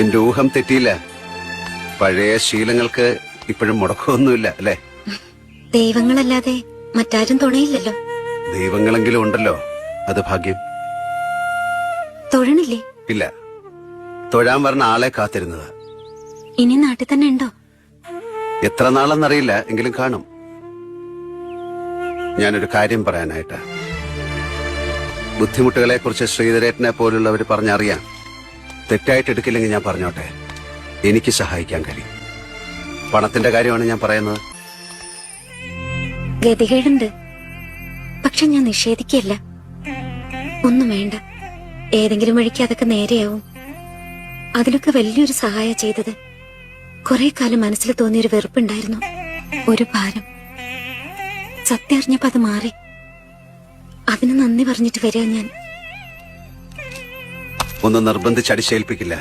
എന്റെ ഊഹം തെറ്റിയില്ല. പഴയ ശീലങ്ങൾക്ക് ഇപ്പോഴും മുടക്കമൊന്നുമില്ല അല്ലേ? ദൈവങ്ങളല്ലാതെ മറ്റാരും തുണയില്ലല്ലോ. ദൈവങ്ങളെങ്കിലും ഉണ്ടല്ലോ, അത് ഭാഗ്യം. തൊഴണില്ലേ? ഇല്ല, തൊഴാൻ പറഞ്ഞ ആളെ കാത്തിരുന്നത്. ഇനി നാട്ടിൽ തന്നെ ഉണ്ടോ? എത്ര നാളെന്നറിയില്ല, എങ്കിലും കാണും. ഞാനൊരു കാര്യം പറയാനായിട്ടാ. ബുദ്ധിമുട്ടുകളെ കുറിച്ച് ശ്രീധരേട്ടനെ പോലുള്ളവർ പറഞ്ഞറിയാം. തെറ്റായിട്ട് എടുക്കില്ലെങ്കിൽ ഞാൻ പറഞ്ഞോട്ടെ, എനിക്ക് സഹായിക്കാൻ കഴിയും. പണത്തിന്റെ കാര്യമാണ് ഞാൻ പറയുന്നത്. ഗതികേടുണ്ട്, പക്ഷെ ഞാൻ നിഷേധിക്കല്ല. ഒന്നും വേണ്ട, ഏതെങ്കിലും വഴിക്ക് അതൊക്കെ നേരെയാവും. അതിനൊക്കെ വലിയൊരു സഹായം ചെയ്തത് കുറെ കാലം മനസ്സിൽ തോന്നിയൊരു വെറുപ്പുണ്ടായിരുന്നു, ഒരു ഭാരം. സത്യം അറിഞ്ഞപ്പോ അത് മാറി. അതിന് നന്ദി പറഞ്ഞിട്ട് വരിക ഞാൻ. ഒന്ന് നിർബന്ധിച്ചടിച്ചേൽപ്പിക്കില്ല.